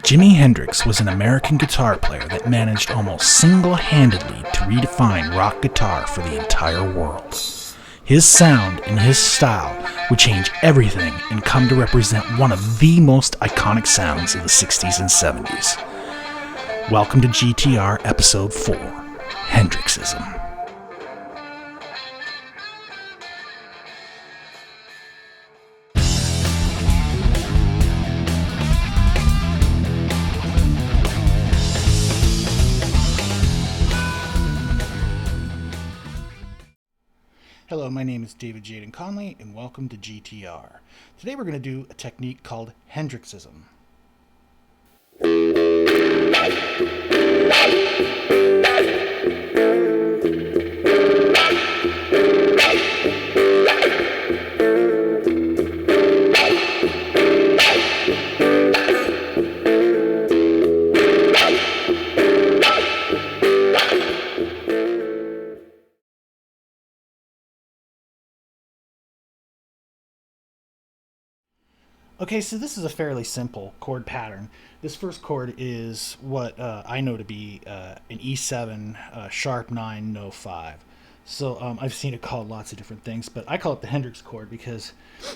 Jimi Hendrix was an American guitar player that managed almost single-handedly to redefine rock guitar for the entire world. His sound and his style would change everything and come to represent one of the most iconic sounds of the 60s and 70s. Welcome to GTR Episode 4, Hendrix-ism. Hello, my name is David Jaedyn Conley, and welcome to GTR. Today we're going to do a technique called Hendrix-ism. Okay, so this is a fairly simple chord pattern. This first chord is what I know to be an E7, sharp 9, no 5. So I've seen it called lots of different things, but I call it the Hendrix chord because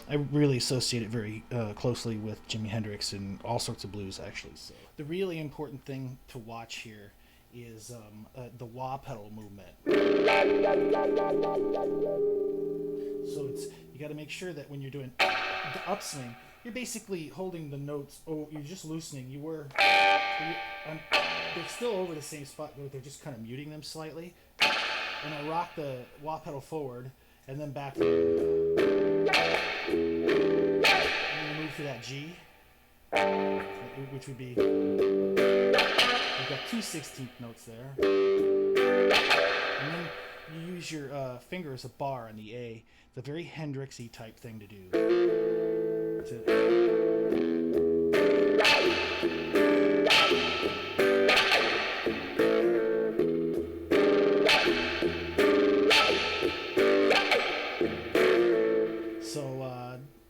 I really associate it very closely with Jimi Hendrix and all sorts of blues, actually. So the really important thing to watch here is the wah pedal movement. So you got to make sure that when you're doing the upswing, you're basically holding the notes. Oh, you're just loosening. They're still over the same spot, but they're just kind of muting them slightly. And I rock the wah pedal forward and then back. And you move to that G, which would be, we've got two 16th notes there. And then you use your finger as a bar on the A. It's a very Hendrix-y type thing to do.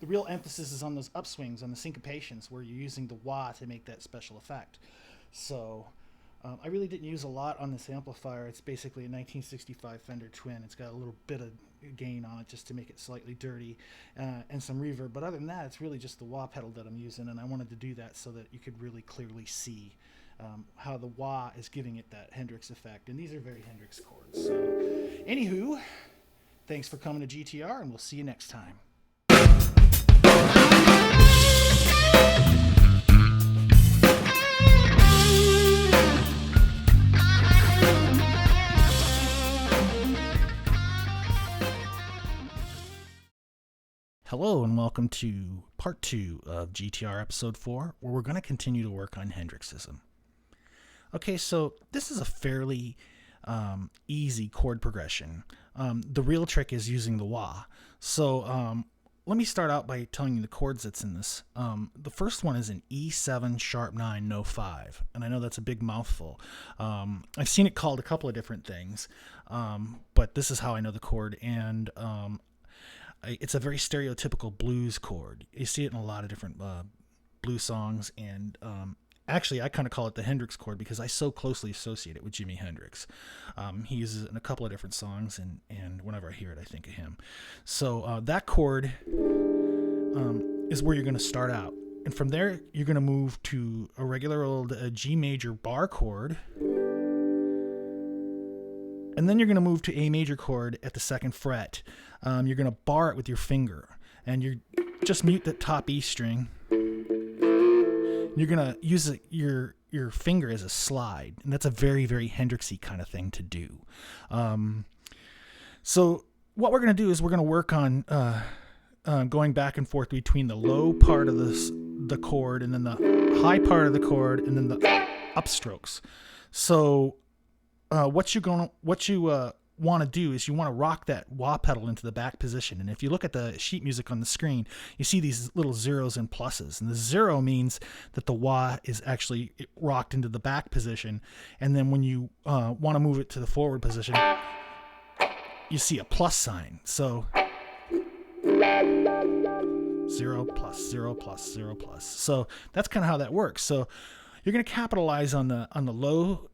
The real emphasis is on those upswings, on the syncopations, where you're using the wah to make that special effect. So I really didn't use a lot on this amplifier. It's basically a 1965 Fender Twin. It's got a little bit of gain on it just to make it slightly dirty and some reverb. But other than that, it's really just the wah pedal that I'm using, and I wanted to do that so that you could really clearly see how the wah is giving it that Hendrix effect. And these are very Hendrix chords. So, anywho, thanks for coming to GTR, and we'll see you next time. Hello and welcome to part 2 of GTR episode 4, where we're going to continue to work on Hendrix-ism. Okay, so this is a fairly easy chord progression. The real trick is using the wah. So let me start out by telling you the chords that's in this. The first one is an E7 sharp 9 no 5, and I know that's a big mouthful. I've seen it called a couple of different things, but this is how I know the chord, and it's a very stereotypical blues chord. You see it in a lot of different blues songs, and actually I kind of call it the Hendrix chord because I so closely associate it with Jimi Hendrix. He uses it in a couple of different songs, and whenever I hear it, I think of him. So that chord is where you're going to start out. And from there, you're going to move to a regular old G major bar chord. And then you're going to move to A major chord at the 2nd fret. You're going to bar it with your finger. And you just mute the top E string. You're going to use your finger as a slide. And that's a very, very Hendrix-y kind of thing to do. So what we're going to do is we're going to work on going back and forth between the low part of the chord and then the high part of the chord and then the upstrokes. So what you want to do is you want to rock that wah pedal into the back position. And if you look at the sheet music on the screen, you see these little zeros and pluses. And the 0 means that the wah is actually rocked into the back position. And then when you want to move it to the forward position, you see a plus sign. So 0 plus 0 plus 0 plus. So that's kind of how that works. So you're going to capitalize on the low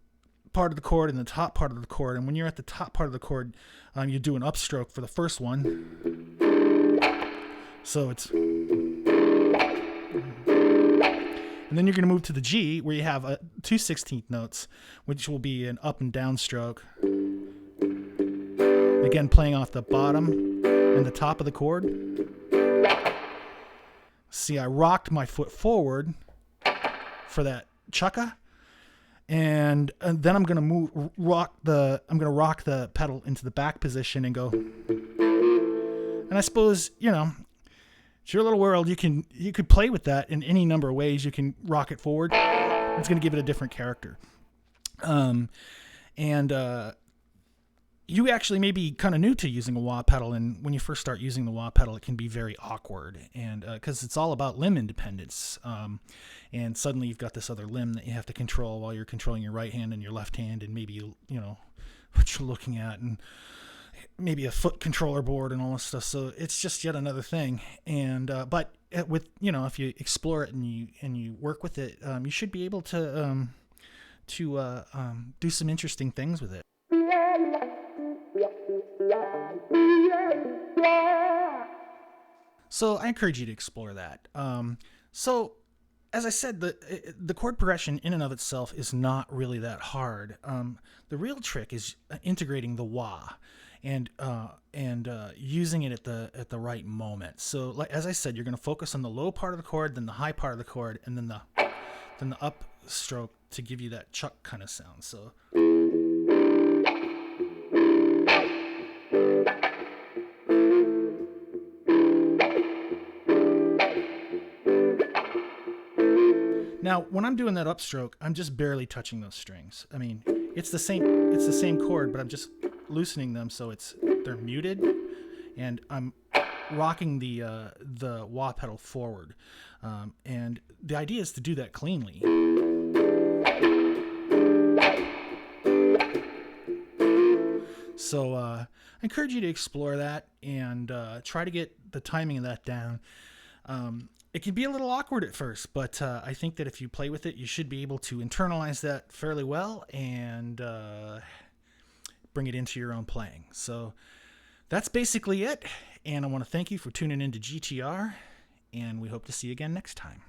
part of the chord and the top part of the chord. And when you're at the top part of the chord, you do an upstroke for the first one. So it's, and then you're going to move to the G, where you have 2 16th notes, which will be an up and down stroke. Again, playing off the bottom and the top of the chord. See, I rocked my foot forward for that chukka, and then I'm going to rock the pedal into the back position and go. And I suppose, it's your little world. You could play with that in any number of ways. You can rock it forward. It's going to give it a different character. You actually may be kind of new to using a wah pedal, and when you first start using the wah pedal, it can be very awkward, and because it's all about limb independence, and suddenly you've got this other limb that you have to control while you're controlling your right hand and your left hand, and maybe what you're looking at, and maybe a foot controller board and all this stuff. So it's just yet another thing. And but with if you explore it and you work with it, you should be able to do some interesting things with it. So I encourage you to explore that. So as I said, the chord progression in and of itself is not really that hard. The real trick is integrating the wah and using it at the right moment. So, like as I said, you're going to focus on the low part of the chord, then the high part of the chord, and then the up stroke to give you that chuck kind of sound. So. Now, when I'm doing that upstroke, I'm just barely touching those strings. I mean, it's the same chord, but I'm just loosening them so they're muted, and I'm rocking the wah pedal forward. And the idea is to do that cleanly. So I encourage you to explore that and try to get the timing of that down. It can be a little awkward at first, but I think that if you play with it, you should be able to internalize that fairly well and bring it into your own playing. So that's basically it. And I want to thank you for tuning in to GTR, and we hope to see you again next time.